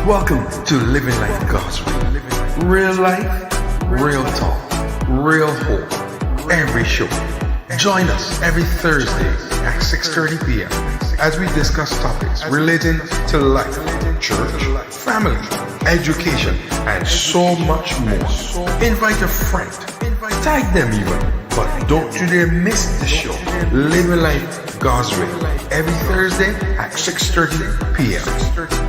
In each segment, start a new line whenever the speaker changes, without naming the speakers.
Welcome to Living Like God's Way. Real life, real talk, real hope. Every show. Join us every Thursday at 6:30 p.m. as we discuss topics relating to life, church, family, education, and so much more. Invite a friend. Tag them even. But don't you dare miss the show. Living Life God's Way. Every Thursday at 6:30 p.m.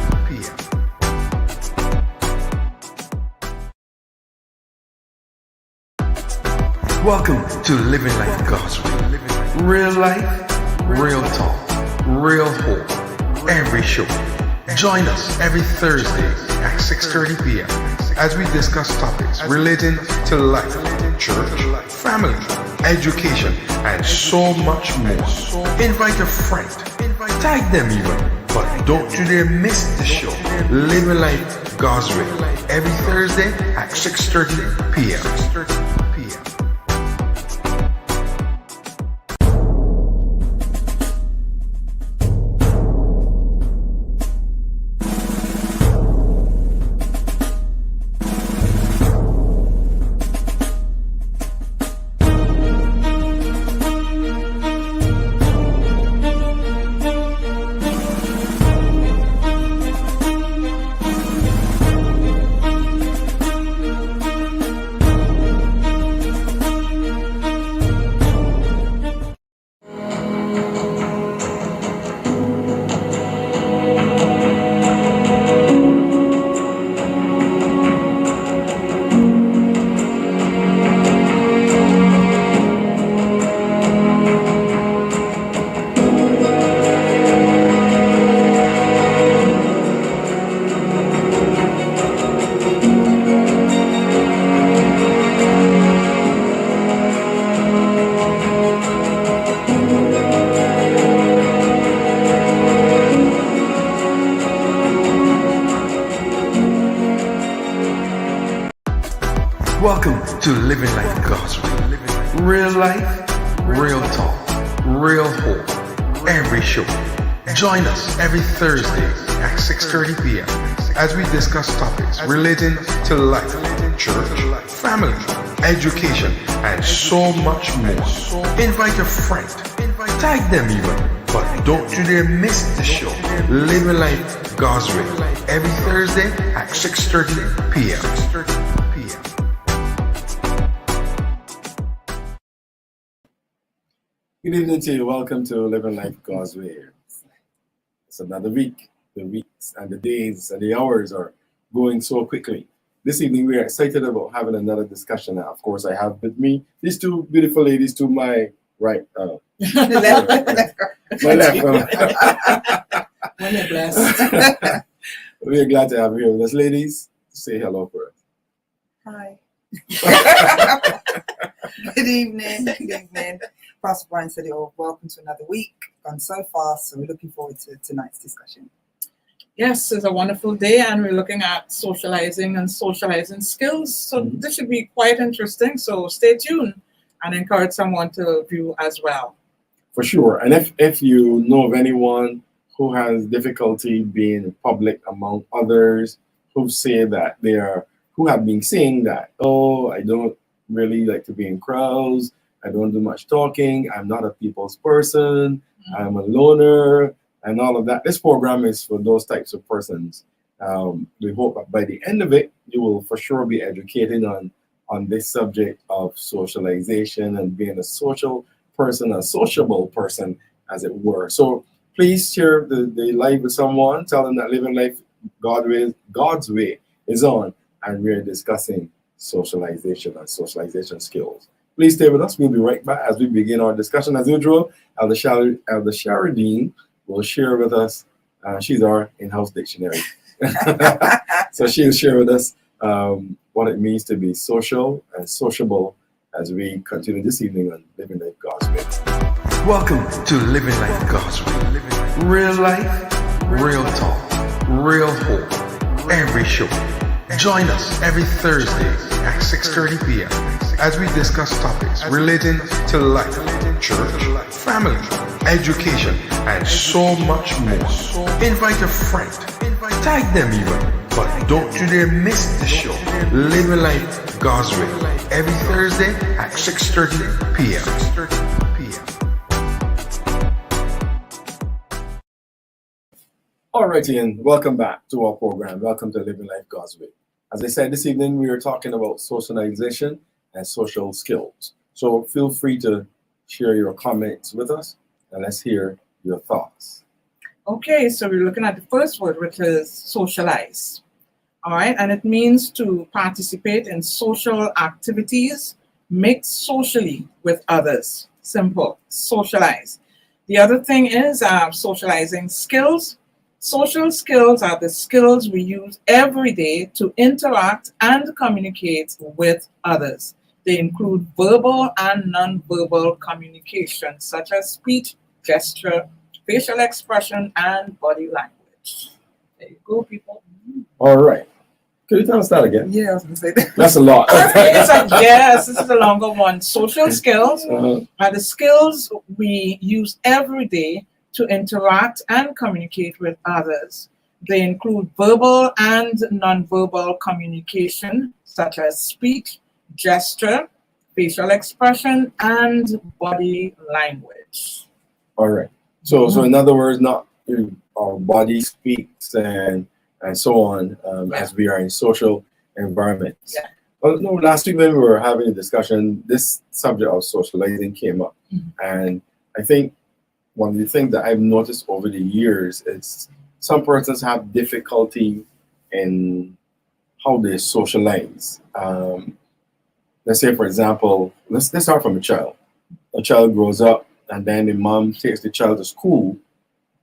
Welcome to Living Like God's Way. Real life, real talk, real hope. Every show. Join us every Thursday at 6:30 p.m. as we discuss topics relating to life, church, family, education, and so much more. Invite a friend. Tag them even. But don't you dare miss the show. Living Life God's Way. Every Thursday at 6:30 p.m. Welcome to Living Like God's Way. Real life, real talk, real hope. Every show. Join us every Thursday at 6:30 p.m. as we discuss topics relating to life, church, family, education, and so much more. Invite a friend. Tag them even. But don't you dare miss the show. Living Life God's Way. Every Thursday at 6:30 p.m.
Good evening to you. Welcome to Living Life God's Way. It's another week. The weeks and the days and the hours are going so quickly. This evening we are excited about having another discussion. Now, of course, I have with me these two beautiful ladies to my right. My left.
When you're blessed.
We are glad to have you here with us, ladies. Say hello for us.
Hi. Good evening. Good evening. Pastor Brian said it all. Welcome to another week. Gone so fast, so we're looking forward to tonight's discussion.
Yes, it's a wonderful day, and we're looking at socializing and socializing skills. So this should be quite interesting. So stay tuned and encourage someone to view as well.
For sure. And if you know of anyone who has difficulty being public among others, who say that who have been saying that, oh, I don't really like to be in crowds, I don't do much talking, I'm not a people's person, I'm a loner, and all of that. This program is for those types of persons. We hope that by the end of it, you will for sure be educated on this subject of socialization and being a social person, a sociable person, as it were. So please share the live with someone, tell them that Living Life God's Way is on, and we're discussing socialization and socialization skills. Please stay with us. We'll be right back as we begin our discussion. As usual, Elder Sharadine will share with us. She's our in-house dictionary. So she'll share with us what it means to be social and sociable as we continue this evening on Living Like God's Way.
Welcome to Living Like God's Way. Real life, real talk, real hope. Every show. Join us every Thursday at 6:30 p.m. as we discuss topics relating to life, church, family, education, and so much more. Invite a friend. Tag them even. But don't you dare miss the show, Living Life God's Way, every Thursday at 6:30 p.m.
All right, Ian, welcome back to our program. Welcome to Living Life God's Way. As I said, this evening we are talking about socialization and social skills. So feel free to share your comments with us and let's hear your thoughts.
Okay, so we're looking at the first word, which is socialize. All right, and it means to participate in social activities, mix socially with others. Simple, socialize. The other thing is socializing skills. Social skills are the skills we use every day to interact and communicate with others. They include verbal and non-verbal communication, such as speech, gesture, facial expression, and body language. There you go, people.
All right. Could you tell us that again?
Yeah, I was going to say that.
That's a lot.
Yes, this is a longer one. Social skills are the skills we use every day to interact and communicate with others. They include verbal and non-verbal communication, such as speech, gesture, facial expression, and body language.
All right. So in other words, not our body speaks and so on as we are in social environments.
Yeah.
Well, no, last week when we were having a discussion, this subject of socializing came up. And I think one of the things that I've noticed over the years is some persons have difficulty in how they socialize. Let's say, for example, let's start from a child. A child grows up and then the mom takes the child to school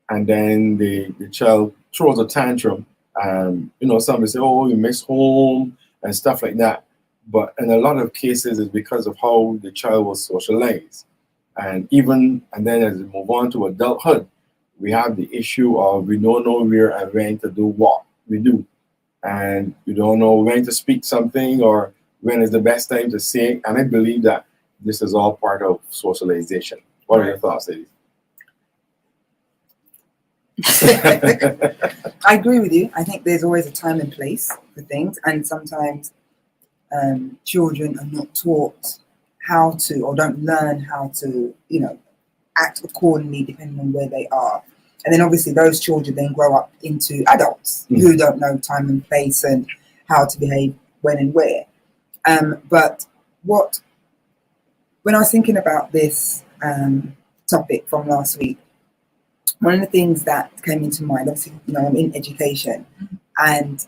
and then the child throws a tantrum. Somebody say, oh, you miss home and stuff like that. But in a lot of cases, it's because of how the child was socialized. And then as we move on to adulthood, we have the issue of we don't know where and when to do what we do. And we don't know when to speak something or when is the best time to say it. And I believe that this is all part of socialization. What are your thoughts, ladies?
I agree with you. I think there's always a time and place for things. And sometimes children are not taught how to, or don't learn how to, act accordingly depending on where they are. And then obviously those children then grow up into adults who don't know time and place and how to behave when and where. But when I was thinking about this topic from last week, one of the things that came into mind, obviously, I'm in education, and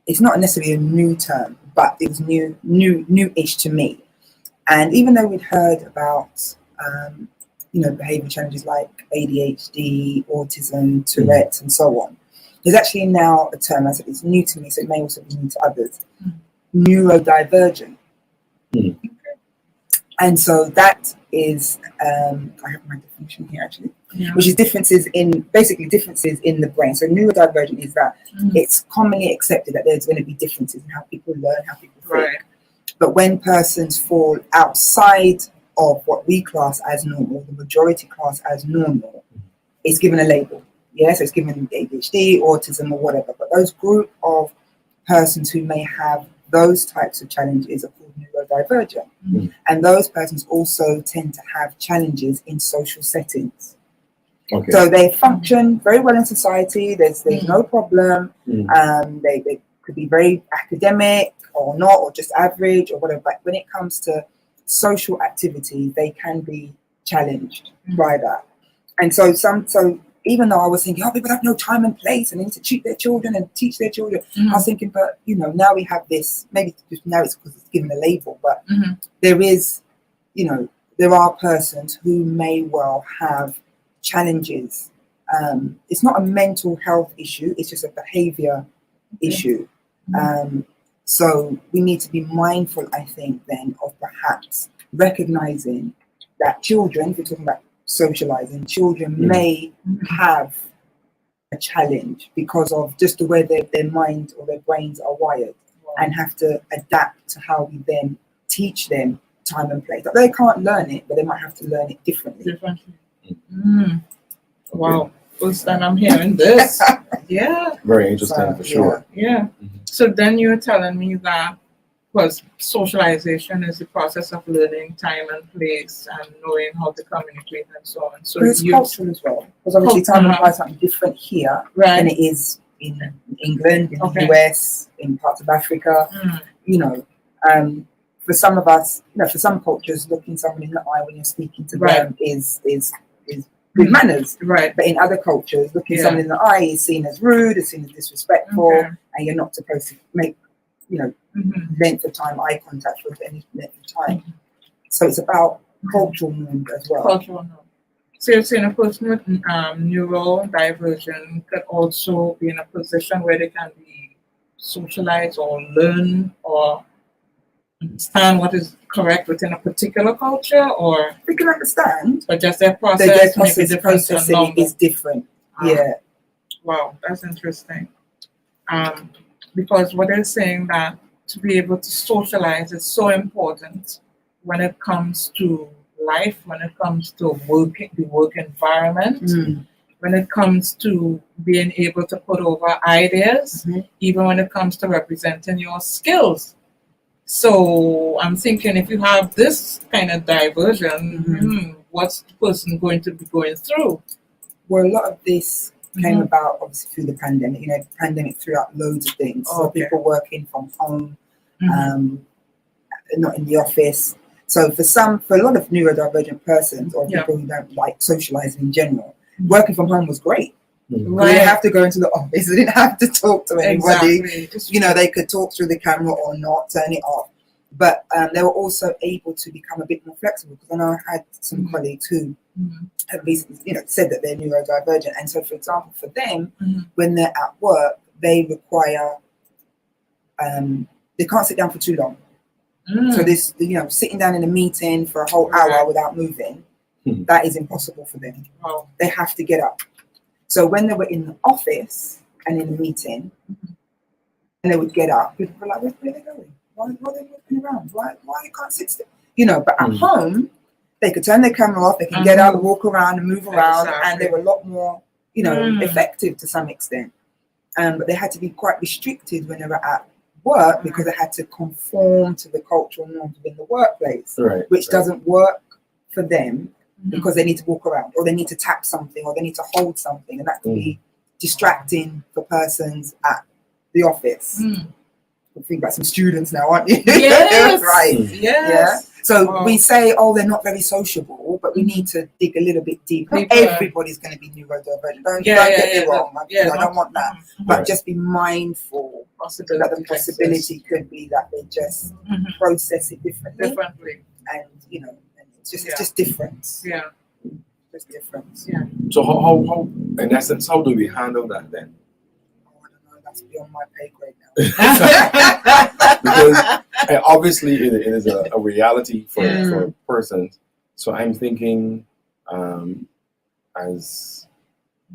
it's not necessarily a new term, but it was new-ish to me. And even though we'd heard about, behavior challenges like ADHD, autism, Tourette's, and so on, there's actually now a term, I said it's new to me, so it may also be new to others, neurodivergent. And so that is, I have my definition here actually, which is differences in the brain. So neurodivergent is that it's commonly accepted that there's going to be differences in how people learn, how people think.
Right.
But when persons fall outside of what we class as normal, the majority class as normal, it's given a label. Yeah, so it's given ADHD, autism, or whatever. But those group of persons who may have those types of challenges are called neurodivergent. And those persons also tend to have challenges in social settings.
Okay.
So they function very well in society. There's no problem. They could be very academic or not, or just average or whatever. But when it comes to social activity, they can be challenged by that. And so even though I was thinking, oh, people have no time and place and they need to treat their children and teach their children, I was thinking, but now we have this, maybe just now it's because it's given a label, but there is, there are persons who may well have challenges. It's not a mental health issue, it's just a behavior issue. So we need to be mindful, I think, then of perhaps recognizing that children, if we're talking about socializing, children may have a challenge because of just the way their mind or their brains are wired, and have to adapt to how we then teach them time and place. Like they can't learn it, but they might have to learn it differently.
Wow. First time I'm hearing this. Yeah,
Very interesting for sure.
yeah. So then you're telling me that was socialization is the process of learning time and place and knowing how to communicate and so on. So
But it's cultural as well, because obviously time and place something different here than it is in England, in the US, in parts of Africa. You know, for some of us, you know, for some cultures, looking someone in the eye when you're speaking to them is good manners.
Right.
But in other cultures, looking someone in the eye is seen as rude, is seen as disrespectful, and you're not supposed to make, you know, length of time eye contact for any length of time. So it's about cultural norms as well.
Cultural norms. So you're saying a person with neurodivergent could also be in a position where they can be socialized or learn or understand what is correct within a particular culture, or
We can understand.
but just their
Their
process may be different
processing
and
is different. Yeah.
Wow, that's interesting. Because what they're saying that to be able to socialize is so important when it comes to life, when it comes to the work environment, when it comes to being able to put over ideas, even when it comes to representing your skills. So I'm thinking if you have this kind of diversion, what's the person going to be going through?
Well, a lot of this came about obviously through the pandemic. You know, the pandemic threw out loads of things. So people working from home, not in the office. So for a lot of neurodivergent persons or people who don't like socializing in general, working from home was great.
Right.
They didn't have to go into the office. They didn't have to talk to anybody.
Exactly.
You know, they could talk through the camera or not, turn it off. But they were also able to become a bit more flexible, because I know I had some colleagues who have recently, you know, said that they're neurodivergent. And so, for example, for them, when they're at work, they require, they can't sit down for too long. So this, you know, sitting down in a meeting for a whole hour without moving, that is impossible for them. They have to get up. So when they were in the office and in a meeting, and they would get up, people were like, where are they going? Why are they walking around? Why they can't sit still? You know, but at home, they could turn their camera off, they can get up, walk around and move around, and they were a lot more, you know, effective to some extent. But they had to be quite restricted when they were at work, because they had to conform to the cultural norms within the workplace, which doesn't work for them, because they need to walk around, or they need to tap something, or they need to hold something, and that can be distracting for persons at the office. We'll think about some students now, aren't you?
Yes.
Right.
Yes.
Yeah. So we say, oh, they're not very sociable, but we need to dig a little bit deeper. Not everybody's going to be neurodivergent. Don't get me wrong. I don't want that. But just be mindful that the possibility could be that they just process it differently. And, you know, it's just different.
Yeah.
Just different.
Yeah.
So how in essence, how do we handle that then?
I don't know. That's beyond my pay grade now.
Because obviously it is a reality for persons. So I'm thinking, as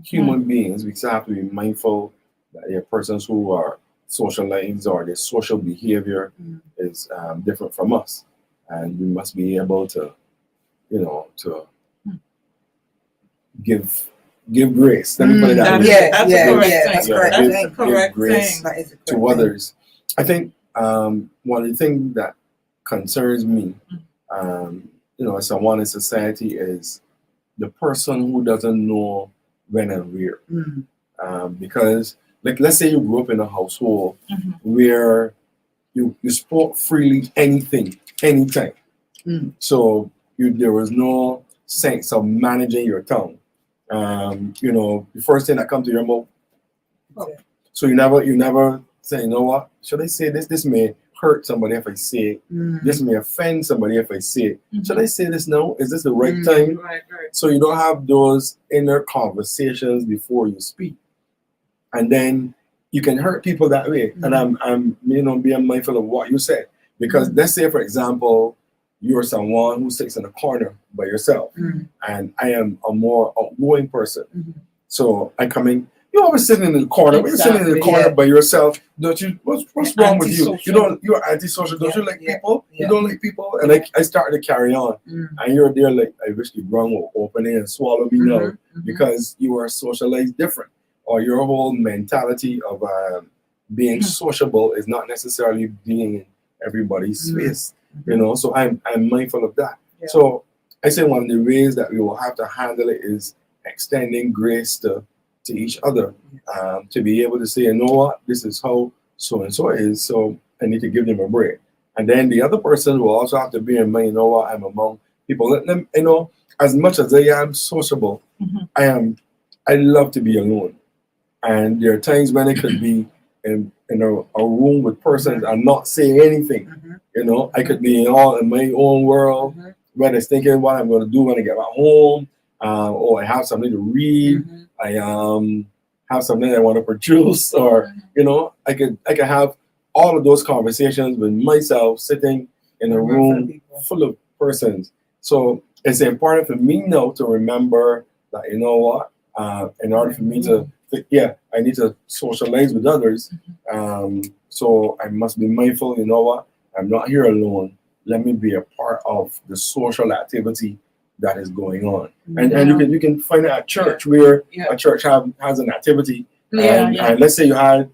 human beings, we still have to be mindful that there are persons who are socialized, or their social behavior is different from us, and we must be able to, you know, to give grace. Let me put it that way.
That's the correct
grace
thing
to others. I think one of the things that concerns me, you know, as someone in society, is the person who doesn't know when and where. Because, like, let's say you grew up in a household where you spoke freely anything, anytime. So there was no sense of managing your tongue. You know, the first thing that comes to your mouth. So you never say, you know what, should I say this? This may hurt somebody if I say it. This may offend somebody if I say it. Should I say this now? Is this the right time?
Right.
So you don't have those inner conversations before you speak. And then you can hurt people that way. And I'm you know, being mindful of what you said. Because let's say, for example, you're someone who sits in a corner by yourself, and I am a more outgoing person. So I come in. you're always sitting in the corner. When you're sitting in the
Exactly,
corner
yeah.
by yourself, don't you? What's wrong with you?
Antisocial.
You're antisocial. Don't
Yeah,
you like
yeah,
people?
yeah.
You don't like people. And
Yeah.
I started to carry on, and you're there like, I wish the ground will open in and swallow me now, because you are socialized different, or your whole mentality of being sociable is not necessarily being in everybody's space. You know, so I'm mindful of that.
Yeah.
So I say one of the ways that we will have to handle it is extending grace to each other, to be able to say, you know what, this is how so and so is, so I need to give them a break. And then the other person will also have to bear in mind, you know what, I'm among people. Let them, you know, as much as I am sociable, I love to be alone. And there are times when I could be in a room with persons and not saying anything. You know, I could be in my own world, whether it's thinking what I'm going to do when I get back home, or I have something to read, I have something I want to produce, or you know, I could have all of those conversations with myself sitting in a room full of persons. So it's important for me now to remember that, you know what, in order for me to I need to socialize with others. So I must be mindful, you know what, I'm not here alone. Let me be a part of the social activity that is going on. And you can find it at church, where a church has an activity. And let's say you had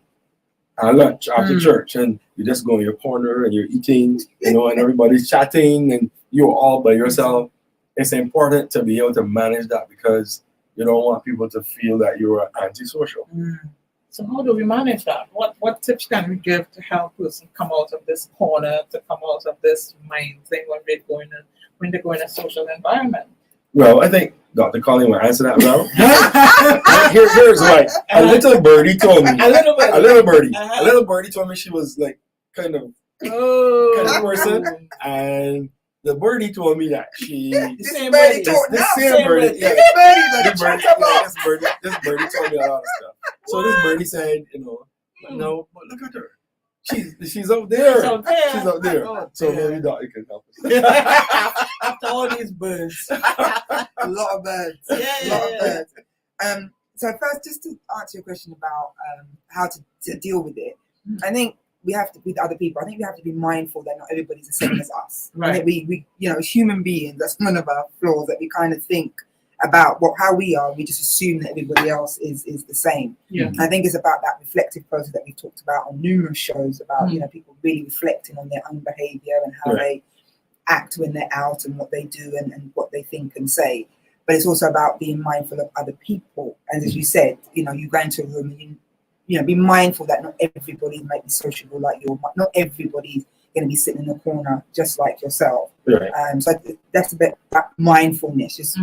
lunch after church, and you just go in your corner and you're eating, you know, and everybody's chatting and you're all by yourself. It's important to be able to manage that, because you don't want people to feel that you're antisocial.
So how do we manage that? What tips can we give to help person come out of this corner, to come out of this mind thing when they go in a social environment?
Well, I think Dr. Colleen will answer that well. Here's why. A little birdie told me. A little birdie told me she was like kind of person, and the birdie told me that she. This birdie told me a lot of stuff. So this birdie said, you know, no, but look at her. She's up there. She's up there. So maybe Dr. can help us.
After all these birds, a lot of birds. A lot of birds. So first, just to answer your question about how to deal with it, I think we have to, with other people, I think we have to be mindful that not everybody's the same as us.
Right.
I think we, you know, as human beings, that's one of our flaws, that we kind of think about how we are. We just assume that everybody else is the same.
Yeah.
I think it's about that reflective process that we've talked about on numerous shows about, you know, people really reflecting on their own behavior and how they act when they're out and what they do and what they think and say. But it's also about being mindful of other people. And as you said, you know, you go into a room and you know, be mindful that not everybody might be sociable like you. Not everybody's going to be sitting in the corner just like yourself.
Right.
So that's a bit that mindfulness. Just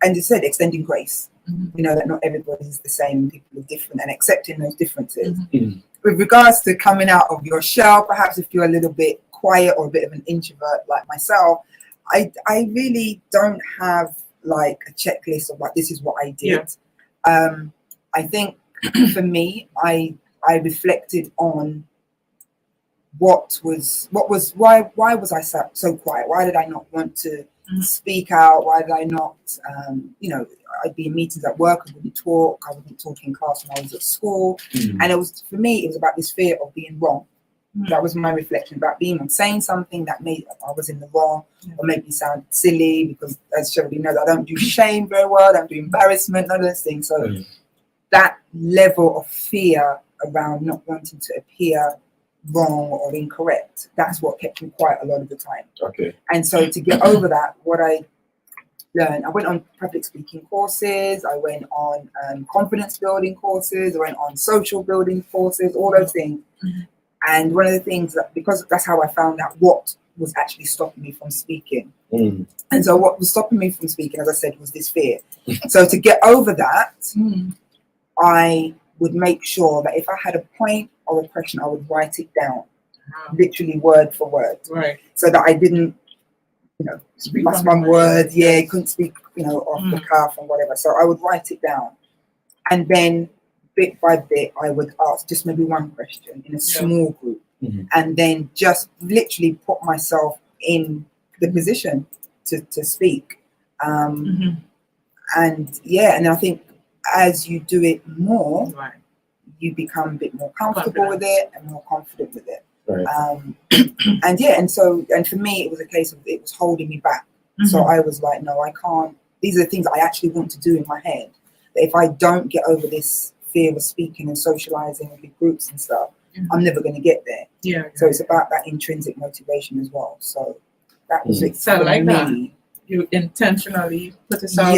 and you said extending grace. You know that not everybody's the same. People are different, and accepting those differences. With regards to coming out of your shell, perhaps if you're a little bit quiet or a bit of an introvert like myself, I really don't have like a checklist of like this is what I did. I think for me, I reflected on why was I so quiet? Why did I not want to speak out? Why did I not you know, I'd be in meetings at work, I wouldn't talk, I wouldn't talk in class when I was at school. And it was, for me, it was about this fear of being wrong. That was my reflection about being saying something that made I was in the wrong, or made me sound silly, because as Shelby knows, I don't do shame very well, I don't do embarrassment, none of those things. So that level of fear around not wanting to appear wrong or incorrect, that's what kept me quiet a lot of the time.
Okay.
And so to get over that, what I learned, I went on public speaking courses, I went on confidence building courses, I went on social building courses, all those things. And one of the things that, because that's how I found out what was actually stopping me from speaking. And so what was stopping me from speaking, as I said, was this fear. So to get over that, I would make sure that if I had a point or a question, I would write it down, literally word for word, so that I didn't, you know, bust my words. Couldn't speak, you know, off the cuff and whatever. So I would write it down, and then bit by bit, I would ask just maybe one question in a small group, and then just literally put myself in the position to speak. And I think as you do it more,
Right.
you become a bit more comfortable with it and more confident with it.
Right.
And for me, it was a case of it was holding me back. So I was like, no, I can't. These are the things I actually want to do in my head. But if I don't get over this fear of speaking and socializing with big groups and stuff, I'm never going to get there.
Yeah.
So it's about that intrinsic motivation as well. So that was it
So I
for
like
me.
that. You intentionally put yourself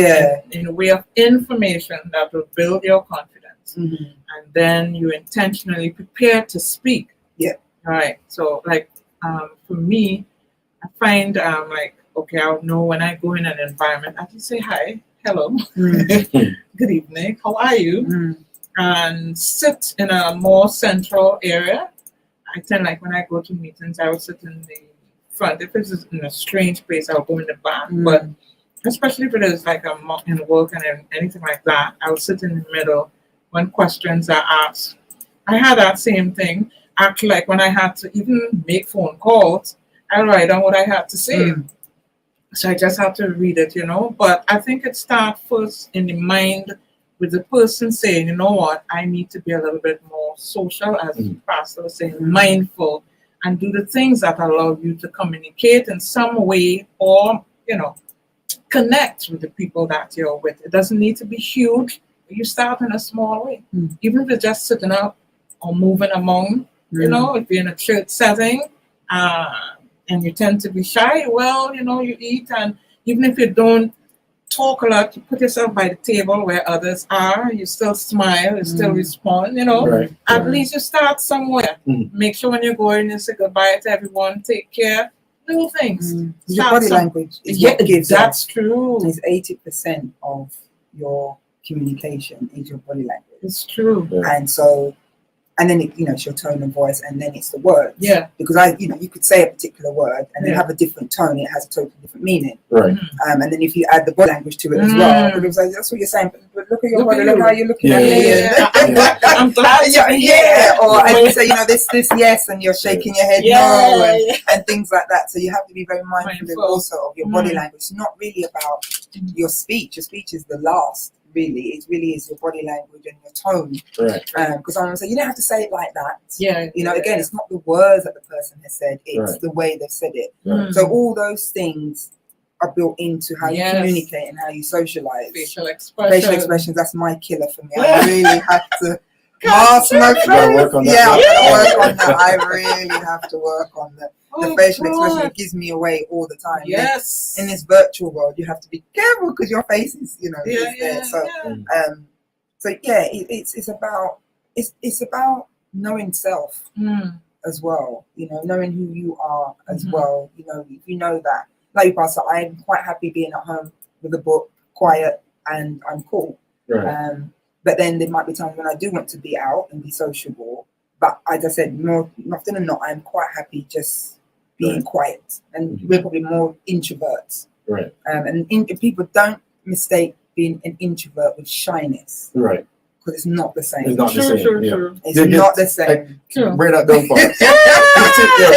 in a way of information that will build your confidence. And then you intentionally prepare to speak.
Yeah.
Right. So like for me, I find like, okay, I'll know when I go in an environment, I just say hi, hello, good evening, how are you? And sit in a more central area. I tend like when I go to meetings, I will sit in the front. If it's in a strange place, I'll go in the back. But especially if it is like I'm in work and anything like that, I'll sit in the middle when questions are asked. I had that same thing. Actually, like when I had to even make phone calls, I write down what I had to say. So I just had to read it, But I think it starts first in the mind with the person saying, you know what, I need to be a little bit more social, as the pastor was saying, mindful, and do the things that allow you to communicate in some way or, connect with the people that you're with. It doesn't need to be huge. You start in a small way. Even if it's just sitting up or moving among, if you're in a church setting, and you tend to be shy, well, you eat, and even if you don't talk a lot, you put yourself by the table where others are, you still smile, you still respond, At least you start somewhere. Make sure when you go in, you say goodbye to everyone, take care, little things.
Your body language is what gives
that's true.
It's 80% of your communication is your body language.
It's true.
And then it's your tone of voice, and then it's the words.
Yeah.
Because you could say a particular word and then have a different tone. It has a totally different meaning.
Right.
And then if you add the body language to it as well, but it was like, that's what you're saying. But look at your body. Look how you're looking at me.
I'm glad.
Or and you say, this yes, and you're shaking your head no, and things like that. So you have to be very mindful also of your body language. It's not really about your speech. Your speech is the last. Really, it really is your body language and your tone.
Right.
Because I'm going to say, you don't have to say it like that.
Yeah.
Again, it's not the words that the person has said, it's the way they've said it. So all those things are built into how you communicate and how you socialize.
Facial expressions,
that's my killer for me. I really have to mask my face.
I've got to work on that.
I really have to work on that. The facial expression gives me away all the time.
Yes.
In this virtual world, you have to be careful because your face is, is there. So it's about knowing self as well. Knowing who you are as well. If you know that. Like you, Pastor, I'm quite happy being at home with a book, quiet, and I'm cool.
Right.
But then there might be times when I do want to be out and be sociable. But as I said, more often than not, I'm quite happy just being quiet. And we're probably more introverts.
Right.
And people don't mistake being an introvert with shyness.
Right.
Because it's not the same.
It's not the same.
True.
It's not the same.
Bring that down for us.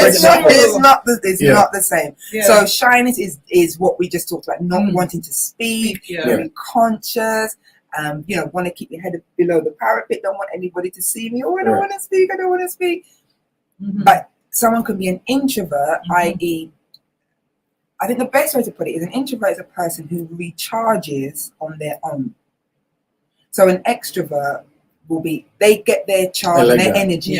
It's not the same.
Yeah.
So shyness is what we just talked about, not wanting to speak, very conscious. Want to keep your head below the parapet, don't want anybody to see me. Oh, I don't want to speak. But someone could be an introvert, i.e., I think the best way to put it is an introvert is a person who recharges on their own. So an extrovert will be, they get their charge and their energy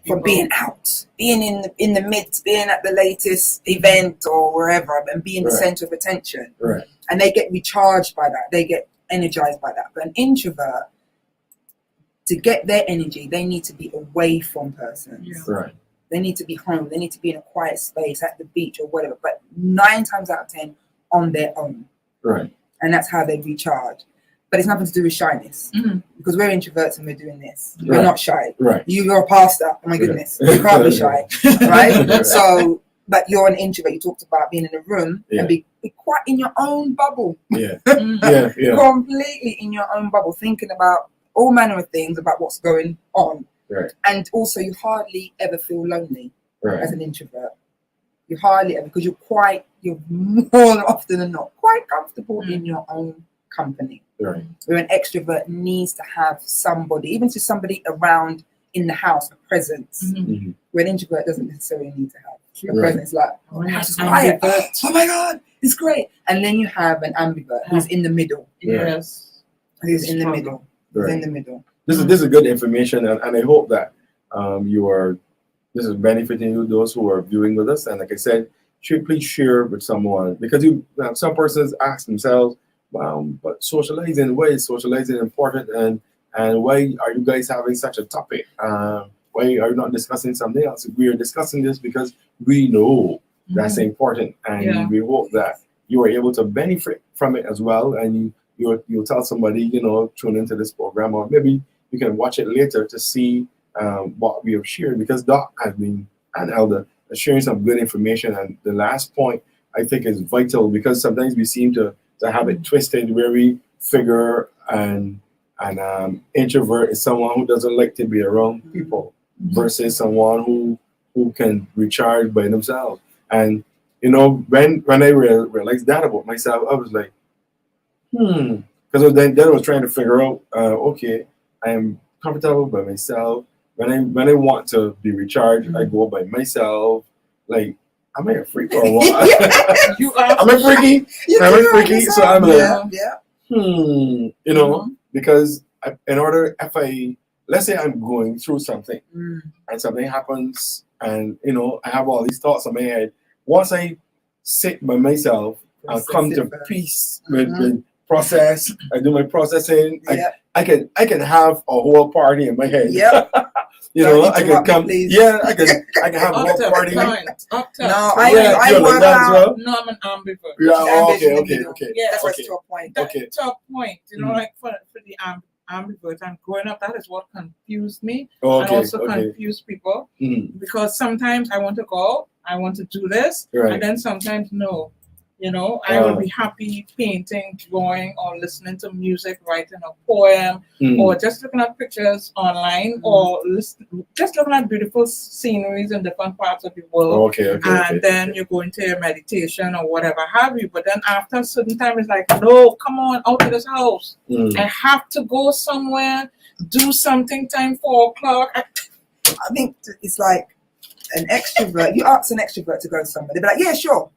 from being out, being in the midst, being at the latest event or wherever, and being the center of attention.
Right.
And they get recharged by that. They get energized by that. But an introvert, to get their energy, they need to be away from persons.
Yeah.
Right.
They need to be home. They need to be in a quiet space at the beach or whatever. But 9 times out of 10 on their own.
Right.
And that's how they recharge. But it's nothing to do with shyness. Because we're introverts and we're doing this. We're not shy.
Right.
You're a pastor. Oh my goodness. You can't be shy. Right? So, but you're an introvert. You talked about being in a room and be quite in your own bubble.
Yeah.
Completely in your own bubble, thinking about all manner of things about what's going on.
Right.
And also, you hardly ever feel lonely as an introvert. You hardly ever, because you're more often than not quite comfortable in your own company.
Right.
Where an extrovert needs to have somebody, even just somebody around in the house, a presence.
Mm-hmm.
Where an introvert doesn't necessarily need to have a
Right.
presence. Like, oh, the house is quiet. Oh my God, it's great. And then you have an ambivert who's in the middle.
Yes.
Who's in the
Struggle.
middle. Who's
Right.
in the middle.
This is good information, and I hope that this is benefiting you, those who are viewing with us. And like I said, please share with someone, because some persons ask themselves, but socializing, why is socializing important, and why are you guys having such a topic? Why are you not discussing something else? We are discussing this because we know that's important, and we hope that you are able to benefit from it as well, and you'll tell somebody, tune into this program, or maybe you can watch it later to see what we have shared, because Doc has been, and Elder, sharing some good information. And the last point I think is vital, because sometimes we seem to have it twisted, where we figure an introvert is someone who doesn't like to be around people, versus someone who can recharge by themselves. And when I realized that about myself, I was like, because then I was trying to figure out, okay, I am comfortable by myself. When I want to be recharged, I go by myself. Like, am I a freak or what?
You are.
Am I freaky? Am I freaky? So I'm like,
Yeah.
because let's say I'm going through something, and something happens, and I have all these thoughts in my head. Once I sit by myself and come to peace with process, I do my processing. I can have a whole party in my head.
Yep.
I can come.
Please.
Yeah, I can have a whole party.
No,
Yeah,
I
you're
work
like that as
out.
well?
No, I'm an ambivert.
Yeah,
Ambition in the
okay.
middle.
Yeah,
That's
okay.
to a point.
Okay.
To a point, like for the ambivert and growing up, that is what confused me,
Okay,
and also
okay.
confused people,
Mhm.
because sometimes I want to go, I want to do this,
Right.
and then sometimes no. I will be happy painting, drawing, or listening to music, writing a poem, or just looking at pictures online, or just looking at beautiful sceneries in different parts of the world.
Okay.
And then you go into your meditation or whatever have you. But then after a certain time, it's like, no, come on, out of this house. I have to go somewhere, do something, time 4 o'clock.
I think it's like an extrovert. You ask an extrovert to go somewhere, they'll be like, yeah, sure.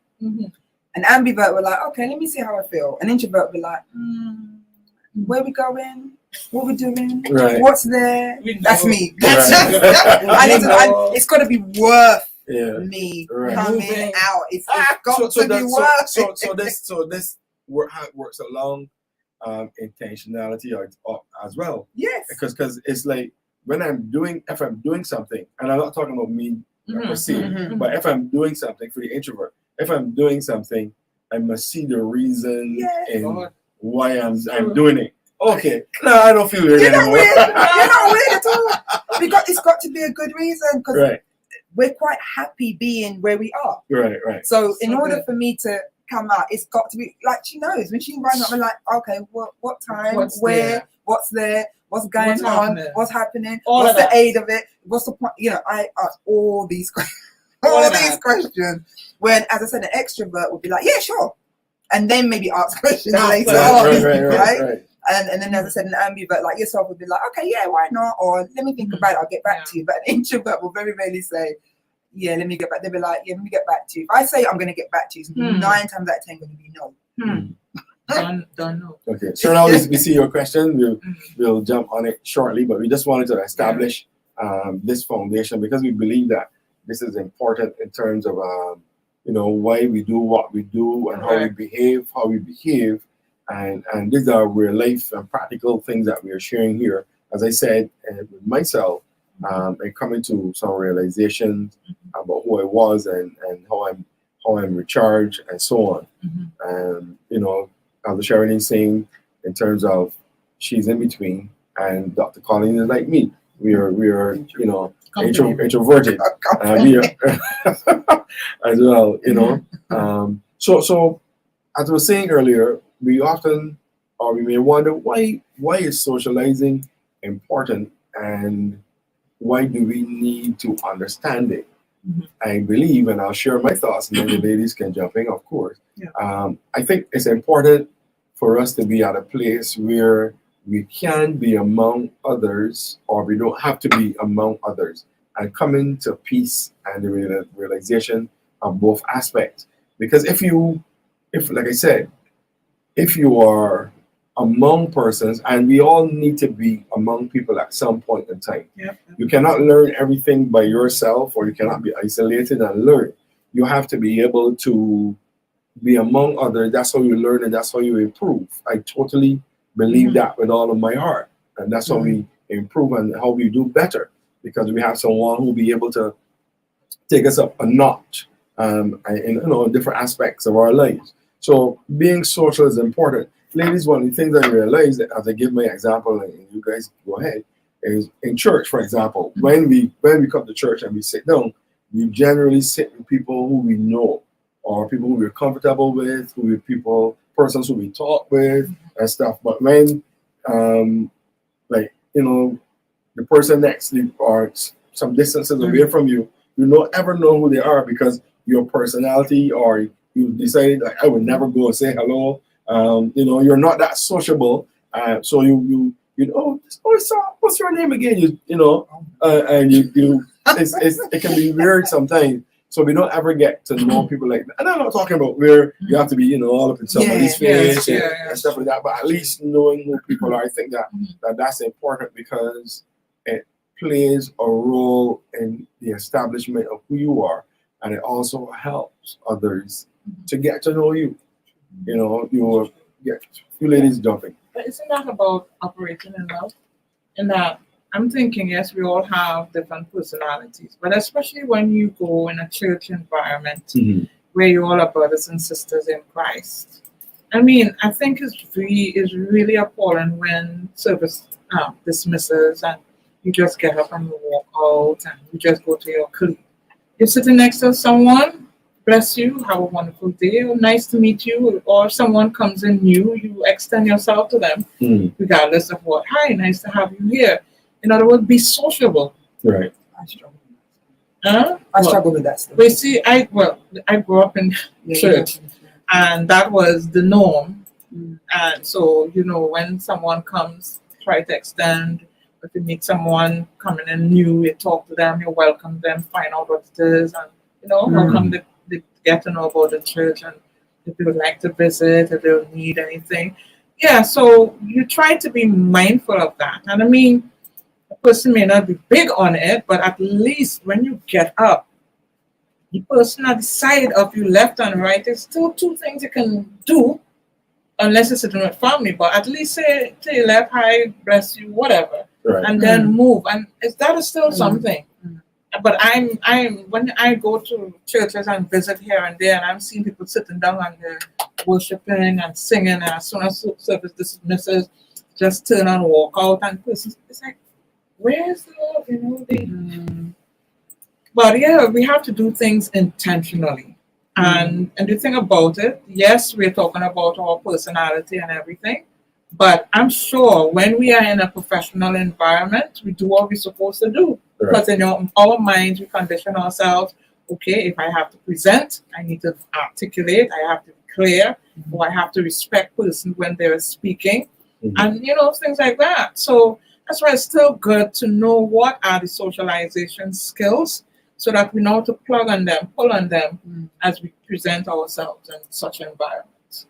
An ambivert will like, okay, let me see how I feel. An introvert will be like, where we going? What we doing?
Right.
What's there?
We know.
That's me.
Right.
It's got to be worth me
Right.
coming
Moving.
out. It's got to be worth it.
So this works along intentionality as well.
Yes.
Because it's like if I'm doing something, and I'm not talking about me per se, but if I'm doing something for the introvert, if I'm doing something, I must see the reason in why I'm doing it. Okay, no, I don't feel weird anymore.
You're not weird at all. Because it's got to be a good reason. Because we're quite happy being where we are.
Right.
So in order for me to come out, it's got to be like she knows when she runs up. I'm like, okay, what time?
What's
where?
there?
What's there? What's going on? What's happening?
All
what's
of
the
that.
aid of it? What's the point? I ask all these questions. Questions. When, as I said, an extrovert would be like, yeah, sure, and then maybe ask questions later on, right? And then, as I said, an ambivert like yourself would be like, okay, yeah, why not? Or let me think about it. I'll get back to you. But an introvert will very rarely say, yeah, let me get back. They'll be like, yeah, let me get back to you. If I say I'm going to get back to you, 9 times out of 10 going to be no.
Don't know.
Okay. So now we see your question. We'll jump on it shortly, but we just wanted to establish this foundation, because we believe that this is important in terms of why we do what we do, and how we behave, and these are real life and practical things that we are sharing here. As I said, with myself, and coming to some realizations about who I was and how I'm recharged and so on. And as Sheridan saying, in terms of she's in between, and Dr. Collins is like me. We are introverted as well. So as I was saying earlier, we often, or we may wonder, why is socializing important, and why do we need to understand it? I believe, and I'll share my thoughts, and then the ladies can jump in, of course. I think it's important for us to be at a place where we can be among others, or we don't have to be among others, and coming to peace and the realization of both aspects. Because if like I said, if you are among persons, and we all need to be among people at some point in time.
Yep.
You cannot learn everything by yourself, or you cannot be isolated and learn. You have to be able to be among others. That's how you learn, and that's how you improve. I totally believe that with all of my heart. And that's how we improve and how we do better, because we have someone who will be able to take us up a notch in different aspects of our lives. So being social is important. Ladies, one of the things I realized, that as I give my example, and you guys go ahead, is in church, for example, when we come to church and we sit down, we generally sit with people who we know, or people who we're comfortable with, persons who we talk with and stuff. But when, the person next to you or some distances away from you, you don't ever know who they are, because your personality, or you decided, like, I would never go and say hello. You're not that sociable, so what's your name again? And it can be weird sometimes. So we don't ever get to know people like that. And I'm not talking about where you have to be, all up in somebody's face and stuff like that. But at least knowing who people are, I think that's important, because it plays a role in the establishment of who you are, and it also helps others to get to know you. You ladies jumping.
But isn't that about operating in love? In that, I'm thinking, yes, we all have different personalities, but especially when you go in a church environment where you all are brothers and sisters in Christ. I mean, I think it's really appalling when service dismisses and you just get up and you walk out and you just go to your colleague. You're sitting next to someone, bless you, have a wonderful day, or nice to meet you, or someone comes in new, you extend yourself to them, regardless of what. Hi, nice to have you here. In other words, be sociable.
Right.
I struggle with that still.
We see, I grew up in church, and that was the norm. And so, when someone comes, try to extend. If you meet someone coming in new, you talk to them, you welcome them, find out what it is, and how come they get to know about the church, and if they would like to visit, if they would need anything. Yeah, so you try to be mindful of that. And I mean, a person may not be big on it, but at least when you get up, the person at the side of you, left and right, there's still two things you can do, unless you're sitting with family, but at least say to your left, hi, bless you, whatever.
Right.
And then move. And that is still something. But I'm when I go to churches and visit here and there, and I'm seeing people sitting down and they're worshiping and singing, and as soon as service dismisses, just turn and walk out, and it's like, where's the love? But yeah, we have to do things intentionally. And the thing about it, yes, we're talking about our personality and everything, but I'm sure when we are in a professional environment, we do what we're supposed to do. Right. Because in our minds, we condition ourselves, okay, if I have to present, I need to articulate, I have to be clear, or I have to respect persons when they're speaking, and things like that. So that's why it's still good to know what are the socialization skills, so that we know how to pull on them as we present ourselves in such environments.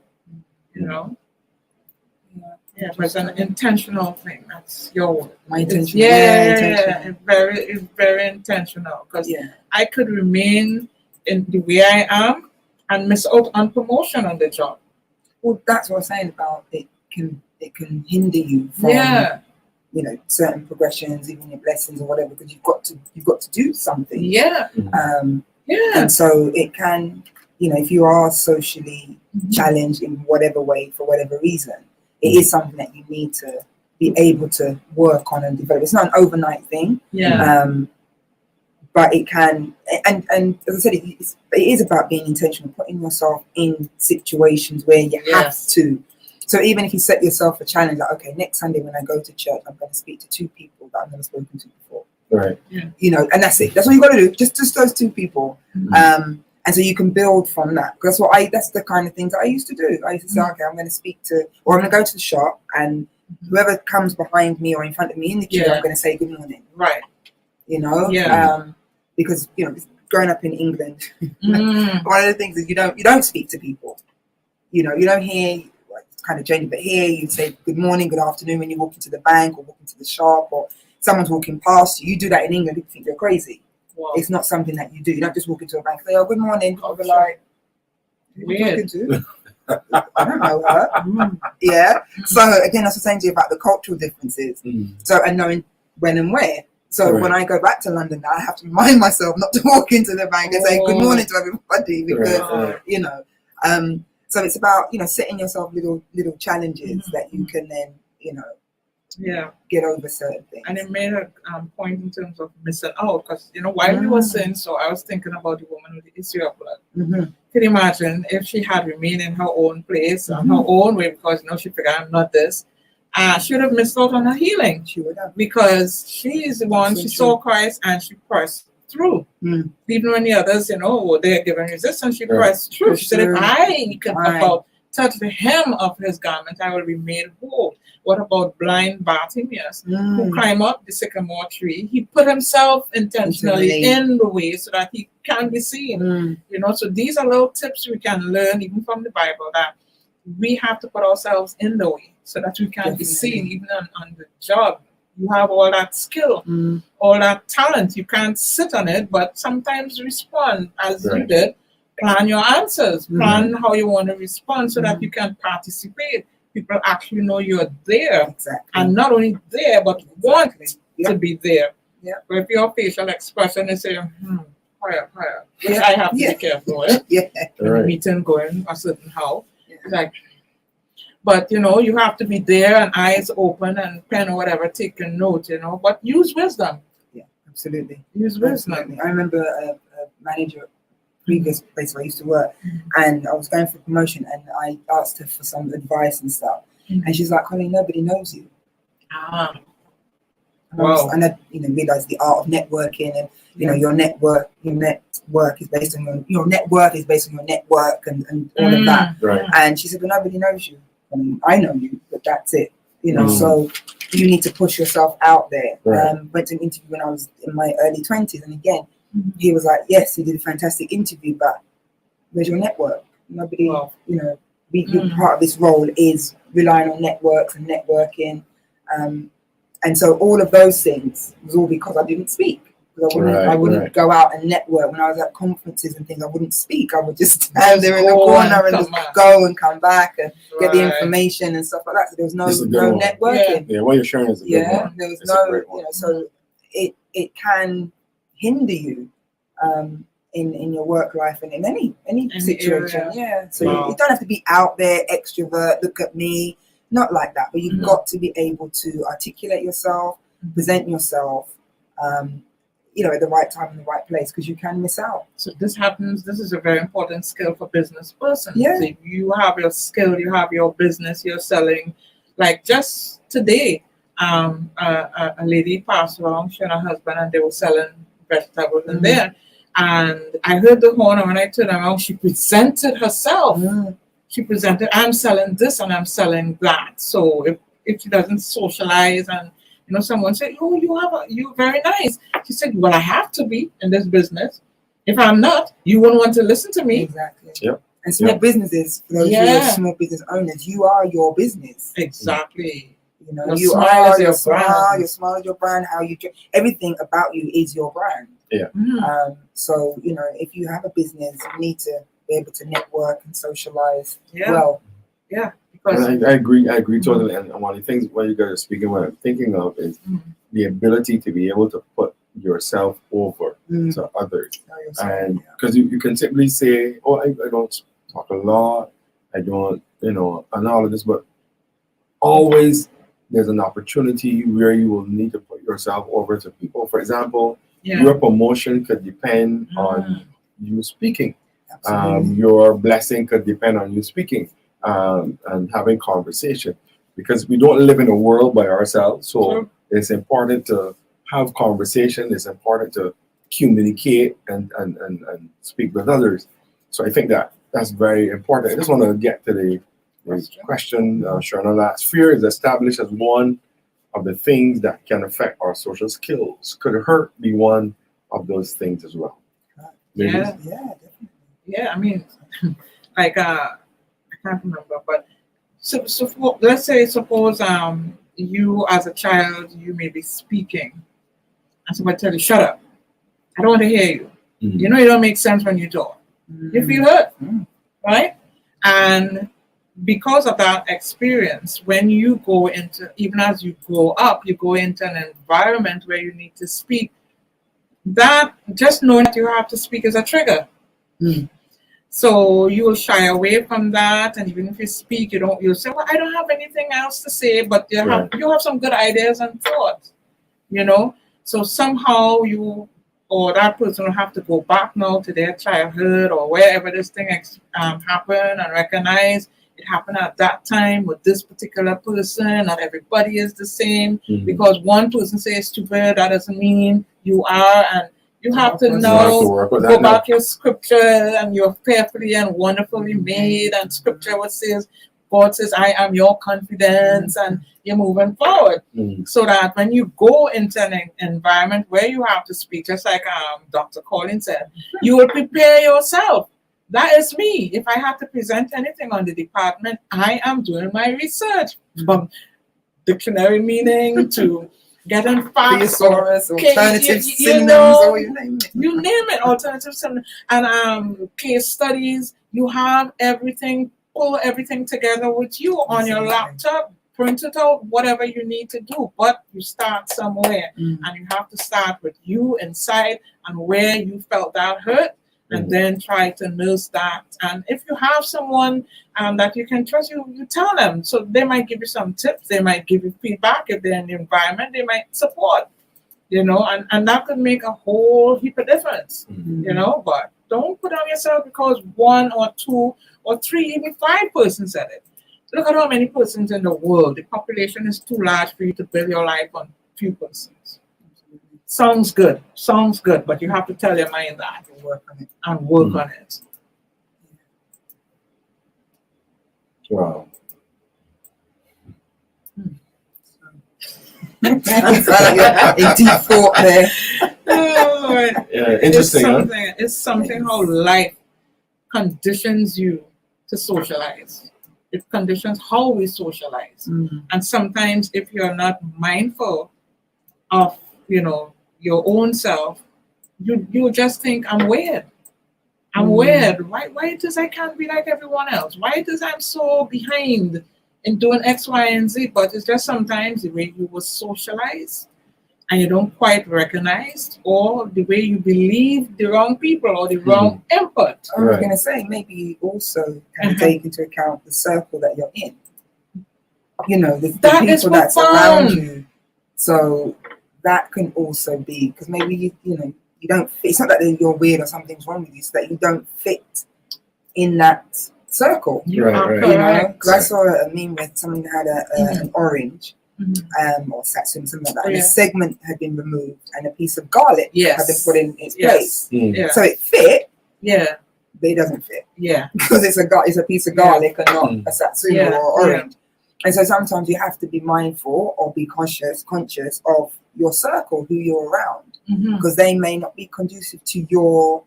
Yeah, but it's an intentional thing. That's your word.
My intention.
It's very intentional, because I could remain in the way I am and miss out on promotion on the job.
Well, that's what I'm saying about it can hinder you from certain progressions, even your blessings or whatever, because you've got to do something. And so it can, if you are socially challenged in whatever way, for whatever reason, it is something that you need to be able to work on and develop. It's not an overnight thing. But it can, and as I said, it is about being intentional, putting yourself in situations where you have to. So even if you set yourself a challenge, like, okay, next Sunday when I go to church, I'm going to speak to 2 people that I've never spoken to before.
Right.
And that's it. That's all you got to do. Just those 2 people. And And so you can build from that. That's the kind of things that I used to do. I used to say, okay, I'm going to speak to, or I'm going to go to the shop, and whoever comes behind me or in front of me in the queue, I'm going to say good morning.
Right.
You know? Because, you know, growing up in England, one of the things is you don't speak to people. You know, you don't hear, like, it's kind of changing, but here you say good morning, good afternoon when you walk into the bank or walk into the shop, or someone's walking past you. You do that in England, people think you're crazy.
Wow.
It's not something that you do. You don't just walk into a bank and say, oh, good morning. People are like, who are you talking to? I don't know her. Yeah. So again, that's the same thing about the cultural differences. So, and knowing when and where. So when I go back to London now, I have to remind myself not to walk into the bank and say good morning to everybody, because you know. So it's about, you know, setting yourself little challenges that you can then, you know, get over certain things.
And it made a point in terms of missing out, because, you know, while we were saying so, I was thinking about the woman with the issue of blood. Can you imagine if she had remained in her own place, her own way, because, you know, she figured I'm not this, she would have missed out on her healing. She would have. Because she is the one, she saw Christ and she pressed through. Even when the others, you know, were there giving resistance, she pressed through. She said, if I can about touch the hem of his garment, I will be made whole. What about blind Bartimaeus, who climbed up the sycamore tree? He put himself intentionally in the way so that he can be seen. You know, so these are little tips we can learn even from the Bible, that we have to put ourselves in the way so that we can be seen even on the job. You have all that skill, all that talent. You can't sit on it, but sometimes respond as you did. Plan your answers, plan how you want to respond so that you can participate. People actually know you're there, and not only there, but want to be there. But if your facial expression is saying, higher, I have to be careful. The meeting going a certain how. Like, but you know, you have to be there and eyes open and pen or whatever, taking note, you know, but use wisdom.
Absolutely.
Use wisdom.
Absolutely. I remember a manager, previous place where I used to work, and I was going for promotion, and I asked her for some advice and stuff, and she's like, Colleen, nobody knows you. And I, you know, realized the art of networking, and you know, your network is based on your network is based on your network and all of that. And she said, well, nobody knows you. I mean, I know you, but that's it. You know, so you need to push yourself out there. Went to an interview when I was in my early 20s, and again, he was like, yes, you did a fantastic interview, but where's your network? Nobody, you know, part of this role is relying on networks and networking. And so all of those things was all because I didn't speak. I wouldn't go out and network. When I was at conferences and things, I wouldn't speak. I would just stand there in the corner and just go and come back and get the information and stuff like that. So there was no networking.
Yeah, what you're sharing is a good one.
There was no, you know, so it can hinder you in your work life and in any situation. So you don't have to be out there, extrovert, look at me, not like that. But you've got to be able to articulate yourself, present yourself, you know, at the right time in the right place, because you can miss out.
So this is a very important skill for business persons. So you have your skill, you have your business, you're selling. Like just today, a lady passed along, she and her husband, and they were selling vegetables in there. And I heard the horn, and when I turned around, she presented herself. She presented, I'm selling this and I'm selling that. So if she doesn't socialize, and you know, someone said, oh, you're very nice. She said, well, I have to be in this business. If I'm not, you won't want to listen to me.
Exactly. And small businesses, for those who are small business owners, you are your business.
Exactly.
You know, you are your smile. Your smile is your brand. How you everything about you is your brand. So you know, if you have a business, you need to be able to network and socialize well.
And I agree totally. And one of the things when you guys are speaking, what I'm thinking of is the ability to be able to put yourself over to others. And because you can simply say, oh, I don't talk a lot, I don't, you know, and all of this, but always there's an opportunity where you will need to put yourself over to people. For example, your promotion could depend on you speaking. Your blessing could depend on you speaking. And having conversation, because we don't live in a world by ourselves. So it's important to have conversation. It's important to communicate and speak with others. So I think that that's very important. I just want to get to the question Shona asked. Fear is established as one of the things that can affect our social skills. Could hurt be one of those things as well?
Yeah.
Definitely.
Yeah, I mean, like I can't remember, but let's say suppose you as a child you may be speaking, and somebody tell you shut up. I don't want to hear you.
Mhm.
You know, it don't make sense when you talk. You feel hurt, right? And because of that experience, when you go into, even as you grow up, you go into an environment where you need to speak, that just knowing that you have to speak is a trigger. So you will shy away from that, and even if you speak, you'll say, well, I don't have anything else to say, but you have some good ideas and thoughts, you know? So somehow you or that person will have to go back now to their childhood or wherever this thing happened and recognize it happened at that time with this particular person. Not everybody is the same. Because one person says stupid, that doesn't mean you are. And you have to know, go back your scripture, and you're fearfully and wonderfully made. And scripture what says, God says, I am your confidence, and you're moving forward. So that when you go into an environment where you have to speak, just like Dr. Collins said, you will prepare yourself. That is me. If I have to present anything on the department, I am doing my research from dictionary meaning to getting facts or
alternative synonyms,
you name it, alternative synonyms, and case studies. You have everything. Pull everything together with you on your laptop, print it out, whatever you need to do, but you start somewhere, and you have to start with you inside and where you felt that hurt, and then try to nurse that. And if you have someone that you can trust, you tell them. So they might give you some tips, they might give you feedback. If they're in the environment, they might support, you know, and that could make a whole heap of difference, you know. But don't put on yourself because one or two or three, even 5 persons said it. Look at how many persons in the world. The population is too large for you to build your life on few persons. Sounds good, but you have to tell your mind that and work on it.
Wow.
A deep thought there.
Yeah, interesting.
It's something how life conditions you to socialize. It conditions how we socialize. And sometimes if you're not mindful of, you know, your own self, you just think, I'm weird. I'm weird. Why does I can't be like everyone else? Why does I'm so behind in doing X, Y, and Z? But it's just sometimes the way you were socialized and you don't quite recognize, or the way you believe the wrong people or the wrong input.
I was going to say, maybe you also can take into account the circle that you're in. You know, the people that's around you. So that can also be, because maybe you know, you don't fit. It's not that you're weird or something's wrong with you, it's that you don't fit in that circle.
Right.
You know, because I saw a meme where someone had an orange. Or satsuma, something like that. And a segment had been removed and a piece of garlic had been put in its place. So it fit, but it doesn't fit. Because it's a piece of garlic and not a satsuma or orange. And so sometimes you have to be mindful or be conscious of your circle, who you're around, because they may not be conducive to your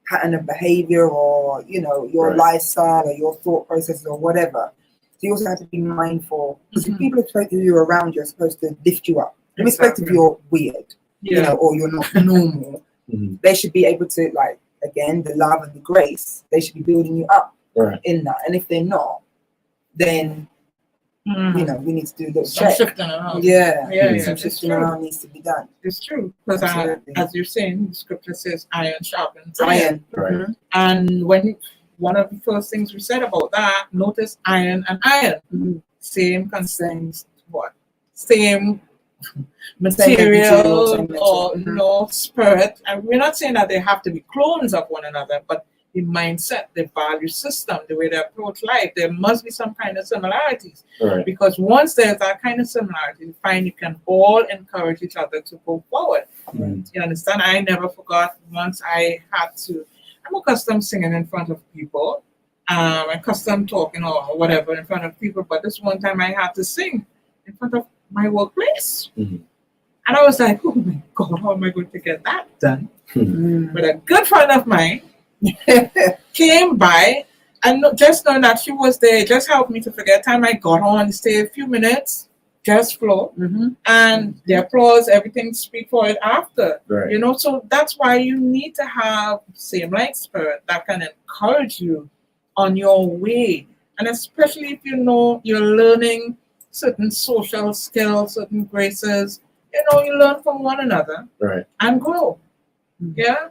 pattern of behavior or, you know, your lifestyle or your thought processes or whatever. So you also have to be mindful, because if people expect you around you are supposed to lift you up, irrespective if you're weird, you know, or you're not normal. They should be able to, like, again, the love and the grace, they should be building you up in that. And if they're not, then you know, we need to do a little check.
Shifting around.
Some shifting around needs to be done.
It's true, because as you're saying, the scripture says iron sharpens
iron.
And when one of the first things we said about that, notice iron and iron. Same concerns, same material or, you know, spirit. And we're not saying that they have to be clones of one another, but the mindset, the value system, the way they approach life, there must be some kind of similarities. Because once there's that kind of similarity, you find you can all encourage each other to go forward. You understand? I never forgot once I had to I'm accustomed singing in front of people. I'm accustomed talking or whatever in front of people. But this one time I had to sing in front of my workplace.
Mhm.
And I was like, oh my God, how am I going to get that done?
Mm.
But a good friend of mine came by and just knowing that she was there just helped me to forget time. I got on, stay a few minutes, just flow, and the applause, everything speak for it after.
Right.
You know, so that's why you need to have same like spirit that can encourage you on your way. And especially if you know you're learning certain social skills, certain graces, you know, you learn from one another
Right.
and grow. Yeah.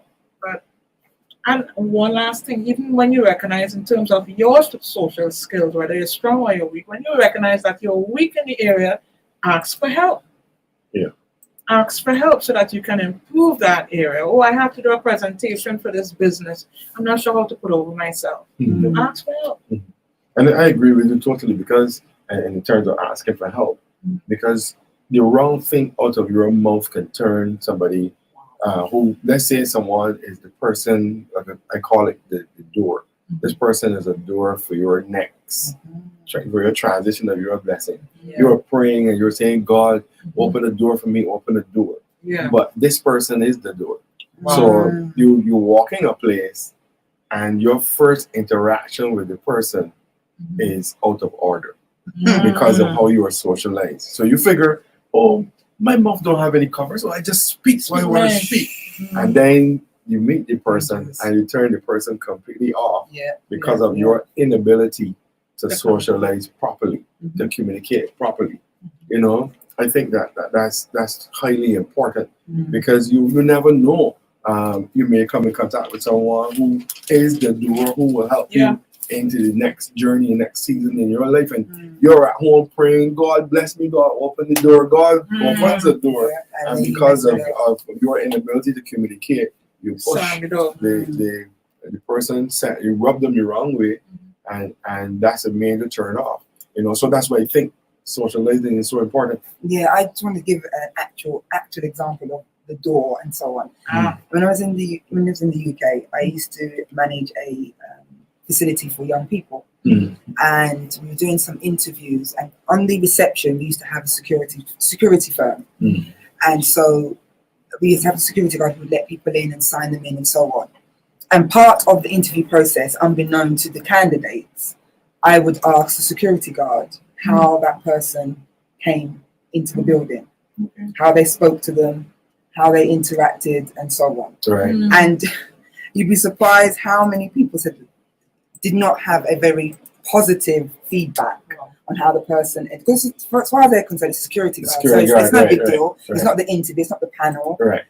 And one last thing, even when you recognize in terms of your social skills, whether you're strong or you're weak, when you recognize that you're weak in the area, ask for help.
Yeah.
Ask for help so that you can improve that area. Oh, I have to do a presentation for this business. I'm not sure how to put over myself. You ask for help.
And I agree with you totally because, in terms of asking for help, because the wrong thing out of your mouth can turn somebody who, let's say someone is the person, like I call it the door. This person is a door for your next, for your transition of your blessing.
Yeah.
You're praying and you're saying, God, open the door for me, open the door.
Yeah.
But this person is the door.
Wow.
So you walk in a place and your first interaction with the person is out of order because of how you are socialized. So you figure, oh, my mouth don't have any cover, so I just speak so I want to speak. And then you meet the person and you turn the person completely off because of your inability to socialize properly, to communicate properly. You know, I think that's highly important because you never know. You may come in contact with someone who is the door who will help you into the next journey, next season in your life, and you're at home praying, God bless me, God open the door, God opens the door, and because of your inability to communicate, you push the person, you rub them the wrong way, and that's a major turn off. You know, so that's why I think socializing is so important.
Yeah, I just want to give an actual example of the door and so on. When I was in the UK, I used to manage a facility for young people, and we were doing some interviews. And on the reception, we used to have a security firm, and so we used to have a security guard who would let people in and sign them in and so on. And part of the interview process, unbeknown to the candidates, I would ask the security guard how that person came into the building, how they spoke to them, how they interacted, and so on.
Right.
And you'd be surprised how many people did not have a very positive feedback on how the person, because as far as they're concerned, it's security guard, so it's no big deal. It's not the interview, it's not the panel.
Right.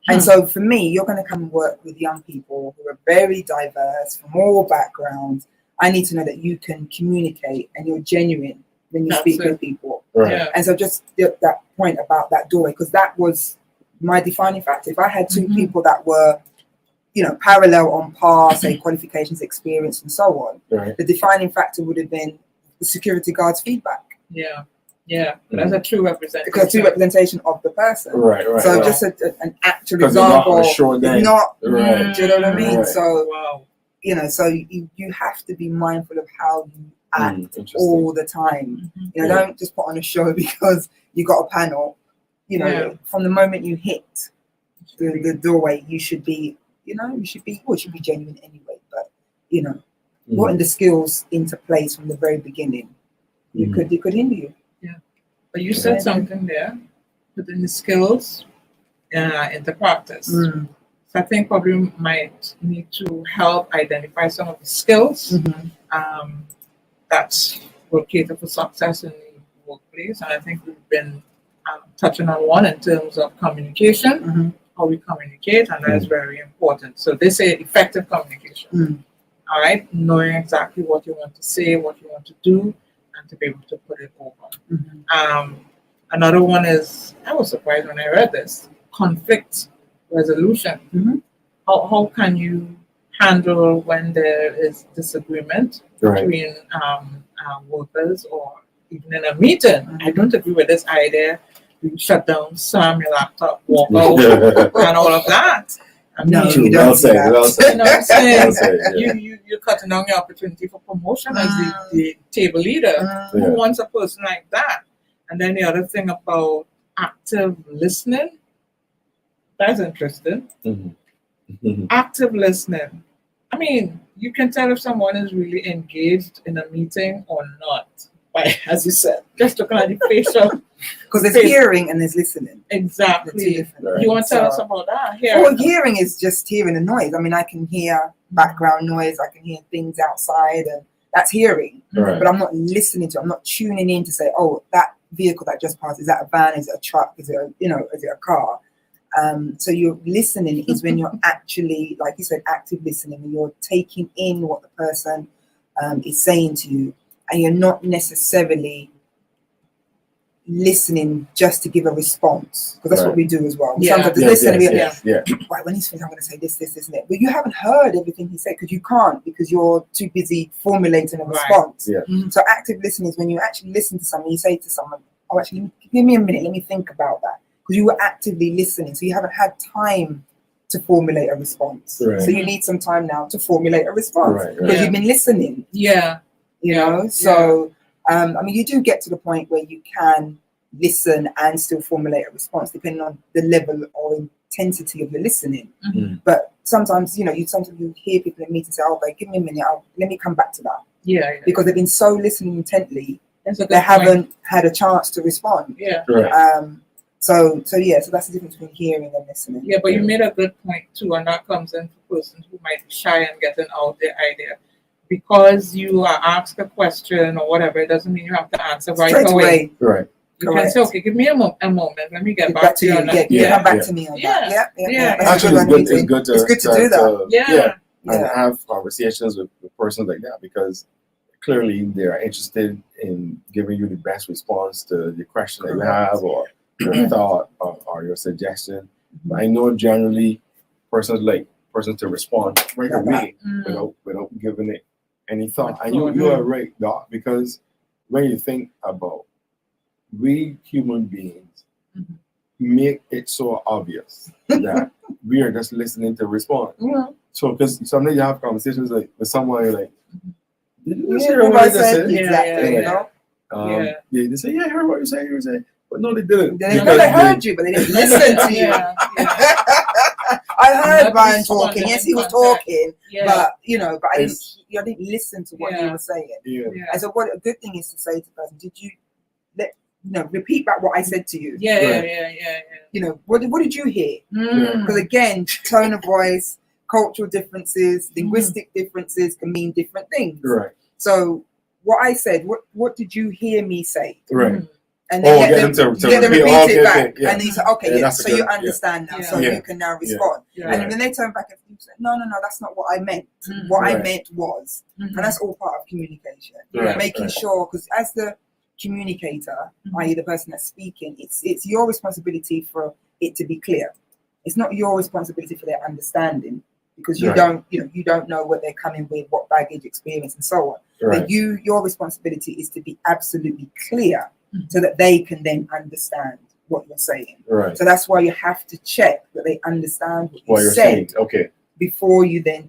And so for me, you're going to come and work with young people who are very diverse from all backgrounds. I need to know that you can communicate and you're genuine when you speak with people.
Right.
Yeah.
And so just that point about that doorway, because that was my defining factor. If I had two people that were, you know, parallel on par, say qualifications, experience, and so on, the defining factor would have been the security guard's feedback.
Yeah, that's a true representation.
Because true representation of the person.
Right.
So just an actual example. Not, do you know what I mean?
Right.
So, you know, so you have to be mindful of how you act all the time. You know, don't just put on a show because you got a panel. You know, from the moment you hit the doorway, you should be, you should be genuine anyway. But, you know, putting the skills into place from the very beginning, it could hinder you.
Yeah. But you said something there, putting the skills into practice. So I think probably might need to help identify some of the skills that will cater for success in the workplace. And I think we've been touching on one in terms of communication, how we communicate, and that is very important. So they say effective communication. All right, knowing exactly what you want to say, what you want to do, and to be able to put it over. Another one is, I was surprised when I read this, conflict resolution. How can you handle when there is disagreement between workers, or even in a meeting? I don't agree with this idea. You shut down, slam your laptop, walk out, and all of that. I
No,
mean,
True.
you don't
Well
do
said.
that.
Well
you
said.
know what I'm saying?
Well said. Yeah.
You're cutting down your opportunity for promotion as the table leader.
Mm.
Yeah.
Who wants a person like that? And then the other thing about active listening, that's interesting.
Mhm.
Active listening. I mean, you can tell if someone is really engaged in a meeting or not by, as you said, just looking at the facial.
Because there's
Face.
hearing and there's listening. They're two
Exactly.
different
Right.
You want to tell us
So-
about that?
Well, hearing is just hearing the noise. I mean, I can hear background noise, I can hear things outside, and that's hearing.
Right.
But I'm not listening to. I'm not tuning in to say, "Oh, that vehicle that just passed, is that a van? Is it a truck? Is it is it a car?" So you're listening is when you're actually, like you said, active listening. And you're taking in what the person is saying to you, and you're not necessarily listening just to give a response, because that's
Right.
what we do as well.
Yeah.
Sometimes just
Yes,
listen and
yes,
be
yes, yeah.
right, when he's finished, I'm going to say this, and that. But you haven't heard everything he said because you can't, because you're too busy formulating a
Right.
response.
Yeah.
Mhm.
So active listening is when you actually listen to someone, you say to someone, "Oh, actually, give me a minute, let me think about that," because you were actively listening. So you haven't had time to formulate a response.
Right.
So you need some time now to formulate a response
Right, right.
because
Yeah.
you've been listening.
Yeah.
You
Yeah,
know, so I mean, you do get to the point where you can listen and still formulate a response depending on the level or intensity of the listening.
Mhm.
But sometimes, you hear people in meetings say, "Oh, babe, give me a minute, let me come back to that,"
Yeah.
because they've been so listening intently,
That's a good
they
point.
haven't had a chance to respond.
Yeah.
Right.
So that's the difference between hearing and listening.
Yeah, but you
Yeah.
made a good point too, and that comes in for persons who might be shy and getting out their idea. Because you are asked a question or whatever, it doesn't mean you have to answer right
Straight
away.
away.
Right.
You can
Correct.
say, okay, give me a moment, let me get
Get
back to you on that.
Yeah, come back
Yeah.
to me on
Yeah.
that.
Yeah.
That's
Actually,
good on
it's
meeting.
good to
It's good to do that.
Yeah.
and
Yeah.
have conversations with persons like that, because clearly they are interested in giving you the best response to the question that you
Correct.
have, or your thought, or your suggestion. But I know generally persons to respond right
Yeah.
away
Mm.
without giving it any thought.
Much
And you
thought.
are right, Doc, because when you think about, we human beings
Mhm.
make it so obvious that we are just listening to respond.
Yeah.
So, because sometimes you have conversations like with someone, you're like, did you just
Yeah,
hear what I just said?
Yeah,
exactly.
yeah,
You know,
Yeah.
They say, yeah, I heard what you said. But no, they didn't.
they
because
heard you, but they didn't listen to you.
Yeah.
I heard
Not
Brian
responding
talking. Yes,
in
he was
contact.
talking,
Yeah.
but I
It's-
didn't listen to what
Yeah.
you were saying.
Yeah.
Yeah.
And so, what a good thing is to say to the person, did you repeat back what I said to you?
Yeah.
What did you hear?
Mm.
Because again, tone of voice, cultural differences, linguistic differences can mean different things.
Right.
So, what I said, what did you hear me say?
Right.
Mm.
And
Oh,
then
get them to
get them
repeat.
repeat
Oh,
it
okay,
back.
okay, yeah.
And then you say, okay,
Yeah,
yeah,
that's a
so you
good- yeah.
understand now,
Yeah.
so
Yeah.
you can now respond.
Yeah.
And then when they turn back and you say, no, that's not what I meant.
Mm.
What I
Right.
meant was,
Mhm.
and that's all part of communication.
Right,
Making
right.
sure, because as the communicator,
Mhm.
i.e. the person that's speaking, it's your responsibility for it to be clear. It's not your responsibility for their understanding, because you
Right.
don't know what they're coming with, what baggage, experience, and so on.
Right.
But your responsibility is to be absolutely clear
Mhm.
so that they can then understand what you're saying.
Right.
So that's why you have to check that they understand what
What
you
you're
said
saying. Okay.
before you then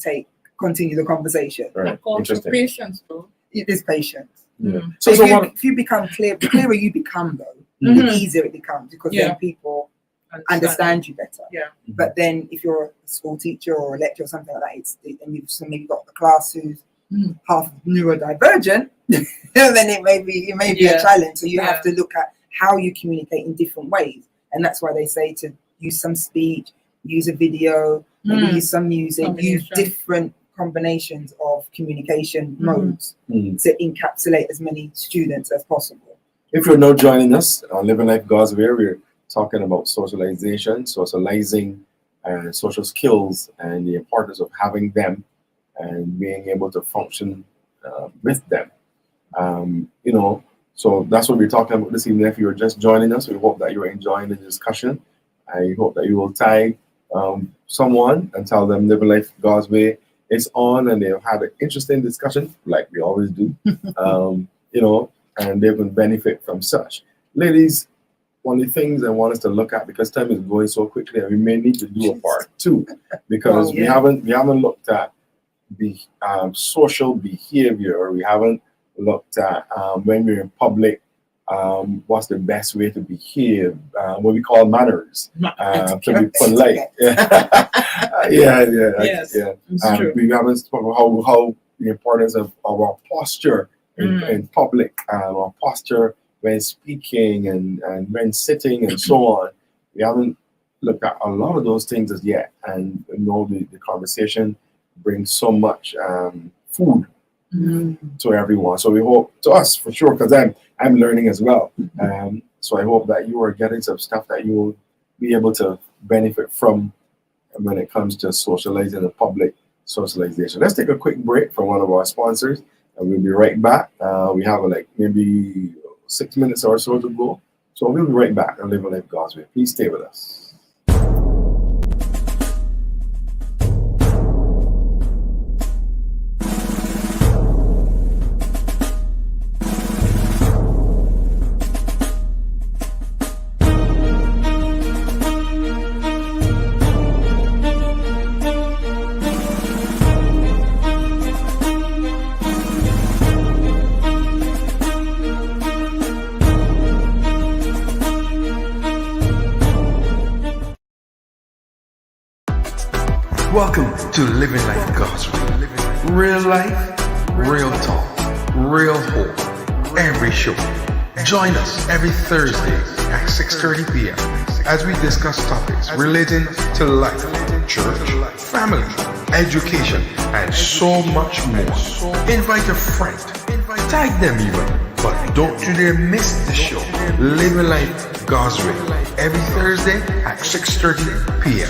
continue the conversation.
Right.
That calls for
Interesting.
patience, though.
It is patience.
Yeah.
Mm.
So,
If you become clear, the clearer you become, though,
Mhm.
the easier it becomes, because
Yeah.
then people understand you better.
Yeah.
But then if you're a school teacher or a lecturer or something like that, and you've maybe got the class who's
Mm.
half neurodivergent, then it may be
Yeah.
a challenge. So you
Yeah.
have to look at how you communicate in different ways. And that's why they say to use some speech, use a video, maybe
Mm.
use some music, use
Combination.
different combinations of communication
Mhm.
modes
Mhm.
to encapsulate as many students as possible.
If you're now joining us on Living Life God's Way, we're talking about socializing, and social skills, and the importance of having them and being able to function with them. So that's what we're talking about this evening. If you're just joining us, we hope that you're enjoying the discussion. I hope that you will tag someone and tell them Living Life God's Way is on, and they've had an interesting discussion, like we always do. And they can benefit from such. Ladies, one of the things I want us to look at, because time is going so quickly, and we may need to do a part 2, because
Oh,
we haven't looked at the social behavior. We haven't looked at when we're in public, what's the best way to behave, what we call manners, to be polite.
Yes, it's true.
We haven't spoken about how the importance of our posture in public, our posture when speaking and when sitting and so on. We haven't looked at a lot of those things as yet, and you know the conversation brings so much food to everyone. So we hope, to us for sure, because I'm learning as well. So I hope that you are getting some stuff that you will be able to benefit from when it comes to socializing and public socialization. Let's take a quick break from one of our sponsors, and we'll be right back. We have like maybe 6 minutes or so to go. So we'll be right back on Live a Life God's Way. Please stay with us.
Welcome to Living Life God's Way. Real life, real talk, real hope. Every show. Join us every Thursday at 6:30 p.m. as we discuss topics relating to life, church, family, education, and so much more. Invite a friend, tag them even, but don't you dare miss the show. Living Life God's Way every Thursday at 6:30 p.m.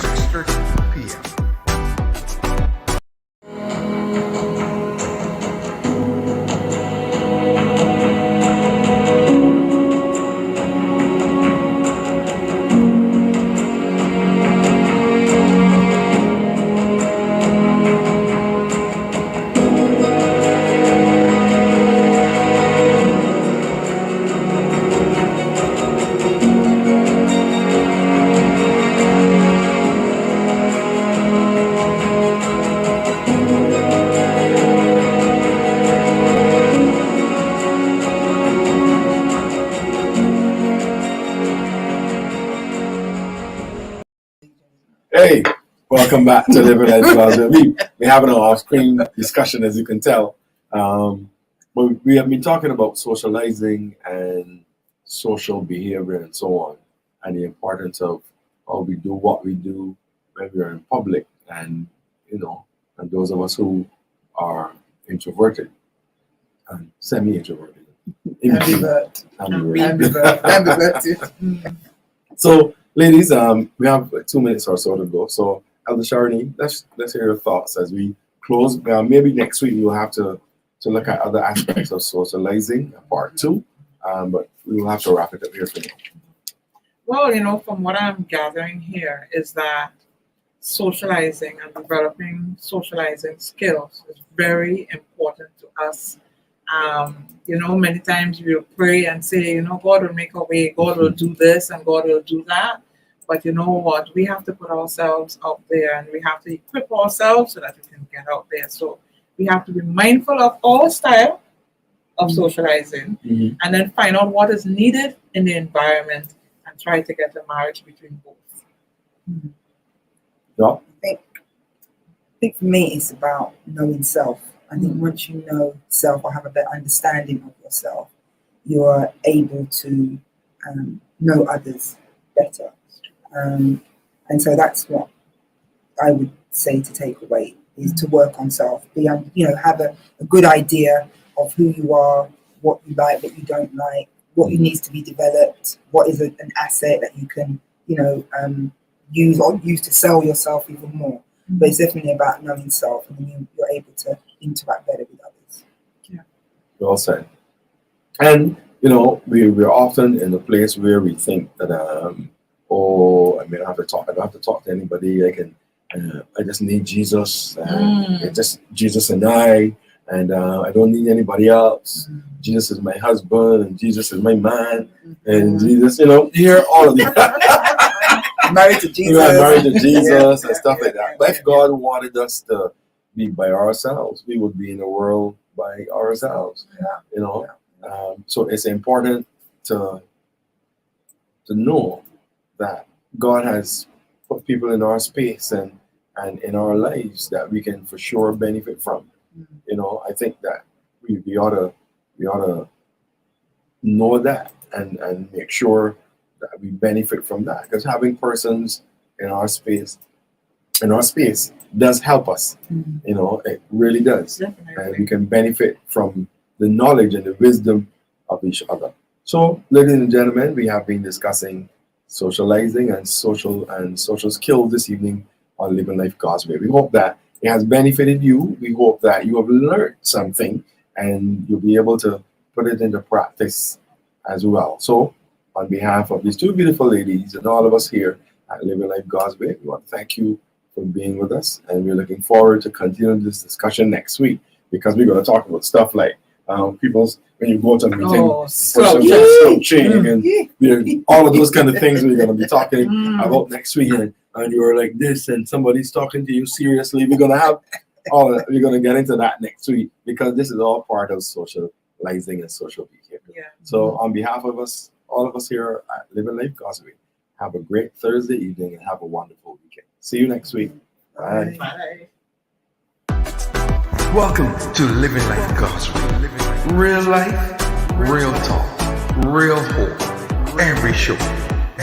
Hey, welcome back to Living Life God's Way. We're having an off-screen discussion, as you can tell. But we have been talking about socializing and social behavior and so on, and the importance of how we do what we do when we are in public, and and those of us who are introverted and semi-introverted.
Ambivert.
So, ladies, we have like 2 minutes or so to go. So, Elder Sharani, let's hear your thoughts as we close. Maybe next week we'll have to look at other aspects of socializing, part 2. But we will have to wrap it up here for now.
Well, from what I'm gathering here is that socializing and developing socializing skills is very important to us. Many times we'll pray and say, God will make a way, God will do this, and God will do that. But you know what? We have to put ourselves out there, and we have to equip ourselves so that we can get out there. So we have to be mindful of our style of socializing, and then find out what is needed in the environment and try to get a marriage between both.
Yeah.
I think for me it's about knowing self. I think once you know self or have a better understanding of yourself, you are able to know others better. And so that's what I would say to take away, is to work on self. Have a good idea of who you are, what you like, what you don't like, what needs to be developed, what is an asset that you can, use to sell yourself even more. But it's definitely about knowing self, and then you're able to interact better with others.
Yeah.
Well said. And we're often in a place where we think that I don't have to talk to anybody. I just need Jesus. It's just Jesus and I, and I don't need anybody else. Jesus is my husband, and Jesus is my man, and Jesus, you hear all of these.
Married to Jesus.
Married to Jesus and stuff like that. But if God wanted us to be by ourselves, we would be in the world by ourselves. So it's important to know that God has put people in our space and in our lives that we can for sure benefit from. I think that we ought to know that and make sure that we benefit from that, because having persons in our space does help us. It really does.
Definitely.
And we can benefit from the knowledge and the wisdom of each other. So, ladies and gentlemen, we have been discussing socializing and social skills this evening on Living Life God's Way. We hope that it has benefited you. We hope that you have learned something and you'll be able to put it into practice as well. So, on behalf of these two beautiful ladies and all of us here at Living Life God's Way, we want to thank you for being with us, and we're looking forward to continuing this discussion next week, because we're going to talk about stuff like people's, when you go to a meeting, slouching and all of those kind of things we're going to be talking about next week. And you're like this, and somebody's talking to you seriously. We're going to get into that next week, because this is all part of socializing and social behavior.
Yeah.
So on behalf of us, all of us here at Living Life God's Way, have a great Thursday evening and have a wonderful weekend. See you next week. Bye.
Bye.
Welcome to Living Life God's Way. Real life, real talk, real hope. Every show.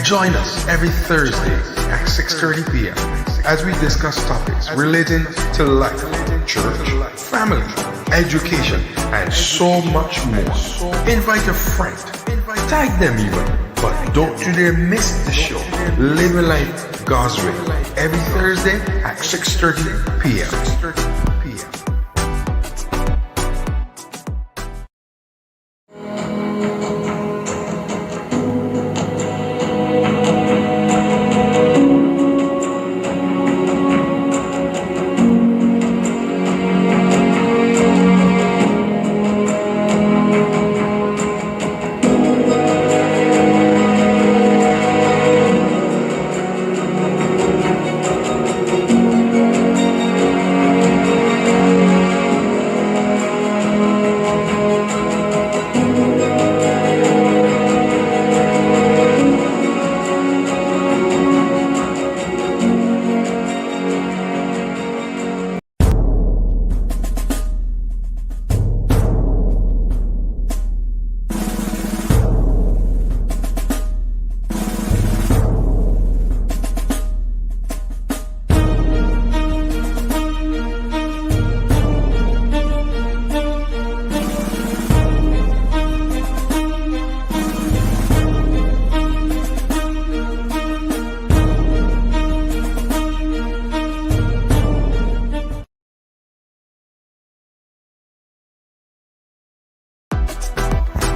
Join us every Thursday at 6:30 p.m. as we discuss topics relating to life, church, family, education, and so much more. Invite a friend. Tag them even. But don't you dare miss the show. Living Life God's Way every Thursday at 6:30 p.m.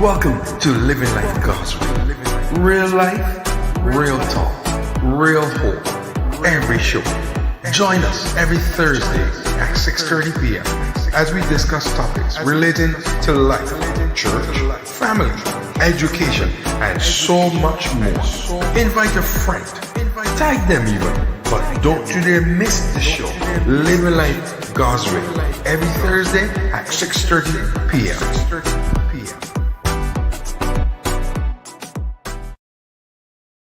Welcome to Living Life God's Way. Real life, real talk, real hope. Every show. Join us every Thursday at 6:30 p.m. as we discuss topics relating to life, church, family, education, and so much more. Invite a friend. Tag them even. But don't you dare miss the show. Living Life God's Way every Thursday at 6:30 p.m.